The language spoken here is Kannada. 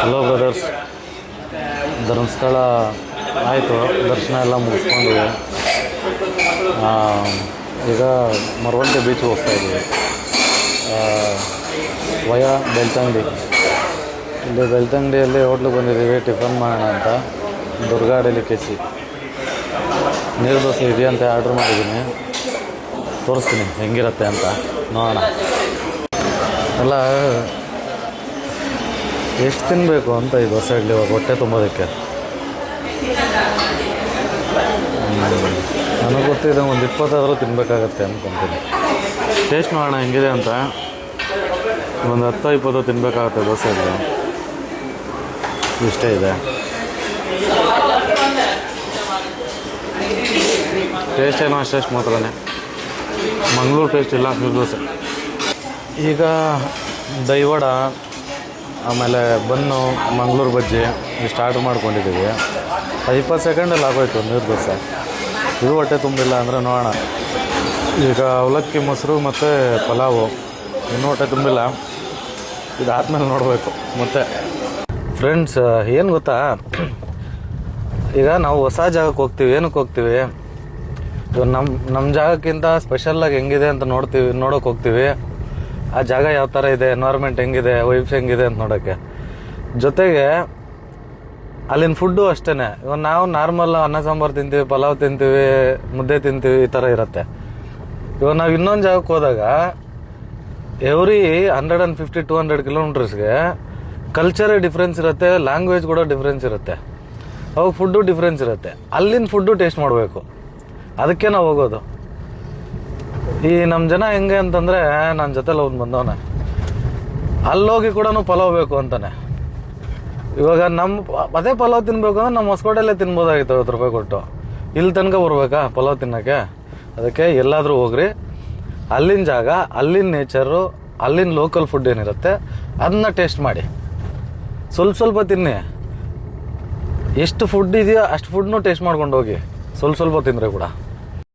ಹಲೋ ಬ್ರದರ್ಸ್, ಧರ್ಮಸ್ಥಳ ಆಯಿತು, ದರ್ಶನ ಎಲ್ಲ ಮುಗಿಸ್ಕೊಂಡು ಈಗ ಮರವಂತೆ ಬೀಚ್ಗೆ ಹೋಗ್ತಾಯಿದ್ದೀವಿ. ವಯಾ ಬೆಳ್ತಂಗಡಿ. ಇಲ್ಲಿ ಬೆಳ್ತಂಗಡಿಯಲ್ಲಿ ಹೋಟ್ಲಿಗೆ ಬಂದಿದ್ದೀವಿ, ಟಿಫನ್ ಮಾಡೋಣ ಅಂತ. ದುರ್ಗಾ ಡೆಲಿಕೇಸಿ ನೀರು ದೋಸೆ ಇದೆಯಂತೆ, ಆರ್ಡ್ರ್ ಮಾಡಿದ್ದೀನಿ. ತೋರಿಸ್ತೀನಿ ಹೆಂಗಿರುತ್ತೆ ಅಂತ, ನೋಡೋಣ. ಎಲ್ಲ ಎಷ್ಟು ತಿನ್ನಬೇಕು ಅಂತ ಈ ದೋಸೆ ಇಡ್ಲಿ ಹೊಟ್ಟೆ ತುಂಬೋದಕ್ಕೆ. ನನಗೆ ಗೊತ್ತಿದೆ, ಒಂದು 20 ತಿನ್ನಬೇಕಾಗತ್ತೆ ಅಂದ್ಕೊತೀನಿ. ಟೇಸ್ಟ್ ಮಾಡೋಣ ಹೆಂಗಿದೆ ಅಂತ. ಒಂದು 10-20 ತಿನ್ನಬೇಕಾಗತ್ತೆ ದೋಸೆ ಇಡ್ಲಿ. ಇಷ್ಟೇ ಇದೆ. ಟೇಸ್ಟ್ ಏನೋ ಅಷ್ಟೇ ಮಾತ್ರನೇ, ಮಂಗಳೂರು ಟೇಸ್ಟ್ ಇಲ್ಲ ನೀರು ದೋಸೆ. ಈಗ ದೈವಡ, ಆಮೇಲೆ ಬನ್ನು, ಮಂಗಳೂರು ಬಜ್ಜಿ ಇಷ್ಟು ಆರ್ಡ್ರ್ ಮಾಡ್ಕೊಂಡಿದ್ದೀವಿ. 20 ಸೆಕೆಂಡಲ್ಲಿ ಆಗೋಯ್ತು ನೀರು ದೋಸೆ. ಇದು ಹೊಟ್ಟೆ ತುಂಬಿಲ್ಲ ಅಂದರೆ ನೋಡೋಣ. ಈಗ ಅವಲಕ್ಕಿ ಮೊಸರು ಮತ್ತು ಪಲಾವು, ಇನ್ನೂ ಹೊಟ್ಟೆ ತುಂಬಿಲ್ಲ. ಇದಾದ್ಮೇಲೆ ನೋಡಬೇಕು. ಮತ್ತು ಫ್ರೆಂಡ್ಸ್, ಏನು ಗೊತ್ತಾ, ಈಗ ನಾವು ಹೊಸ ಜಾಗಕ್ಕೆ ಹೋಗ್ತೀವಿ. ಏನಕ್ಕೆ ಹೋಗ್ತೀವಿ? ಇವಾಗ ನಮ್ಮ ಜಾಗಕ್ಕಿಂತ ಸ್ಪೆಷಲ್ಲಾಗಿ ಹೆಂಗಿದೆ ಅಂತ ನೋಡೋಕೆ ಹೋಗ್ತೀವಿ. ಆ ಜಾಗ ಯಾವ ಥರ ಇದೆ, ಎನ್ವೈರ್ಮೆಂಟ್ ಹೆಂಗಿದೆ, ವೈಬ್ಸ್ ಹೆಂಗಿದೆ ಅಂತ ನೋಡೋಕ್ಕೆ. ಜೊತೆಗೆ ಅಲ್ಲಿನ ಫುಡ್ಡು ಅಷ್ಟೇ. ಇವಾಗ ನಾವು ನಾರ್ಮಲ್ ಅನ್ನ ಸಾಂಬಾರು ತಿಂತೀವಿ, ಪಲಾವ್ ತಿಂತೀವಿ, ಮುದ್ದೆ ತಿಂತೀವಿ, ಈ ಥರ ಇರುತ್ತೆ. ಇವಾಗ ನಾವು ಇನ್ನೊಂದು ಜಾಗಕ್ಕೆ ಹೋದಾಗ ಎವ್ರಿ 150-200 ಕಿಲೋಮೀಟರ್ಸ್ಗೆ ಕಲ್ಚರೇ ಡಿಫ್ರೆನ್ಸ್ ಇರುತ್ತೆ, ಲ್ಯಾಂಗ್ವೇಜ್ ಕೂಡ ಡಿಫ್ರೆನ್ಸ್ ಇರುತ್ತೆ, ಅವಾಗ ಫುಡ್ಡು ಡಿಫ್ರೆನ್ಸ್ ಇರುತ್ತೆ. ಅಲ್ಲಿನ ಫುಡ್ಡು ಟೇಸ್ಟ್ ಮಾಡಬೇಕು, ಅದಕ್ಕೆ ನಾವು ಹೋಗೋದು. ಈ ನಮ್ಮ ಜನ ಹೆಂಗೆ ಅಂತಂದರೆ, ನನ್ನ ಜೊತೆಲಿ ಅವ್ನು ಬಂದವನೆ, ಅಲ್ಲೋಗಿ ಕೂಡ ಪಲಾವ್ ಬೇಕು ಅಂತಾನೆ. ಇವಾಗ ಅದೇ ಪಲಾವ್ ತಿನ್ಬೇಕು ಅಂದ್ರೆ ನಮ್ಮ ಹೊಸಕೋಟೆಲ್ಲೇ ತಿನ್ಬೋದಾಗಿತ್ತು 50 ರೂಪಾಯಿ ಕೊಟ್ಟು. ಇಲ್ಲಿ ತನಕ ಬರ್ಬೇಕಾ ಪಲಾವ್ ತಿನ್ನೋಕ್ಕೆ? ಅದಕ್ಕೆ ಎಲ್ಲಾದರೂ ಹೋಗ್ರಿ, ಅಲ್ಲಿನ ಜಾಗ, ಅಲ್ಲಿನ ನೇಚರು, ಅಲ್ಲಿನ ಲೋಕಲ್ ಫುಡ್ ಏನಿರುತ್ತೆ ಅದನ್ನ ಟೇಸ್ಟ್ ಮಾಡಿ. ಸ್ವಲ್ಪ ತಿನ್ನಿ. ಎಷ್ಟು ಫುಡ್ ಇದೆಯೋ ಅಷ್ಟು ಫುಡ್ನೂ ಟೇಸ್ಟ್ ಮಾಡ್ಕೊಂಡು ಹೋಗಿ, ಸ್ವಲ್ಪ ತಿಂದರೆ ಕೂಡ.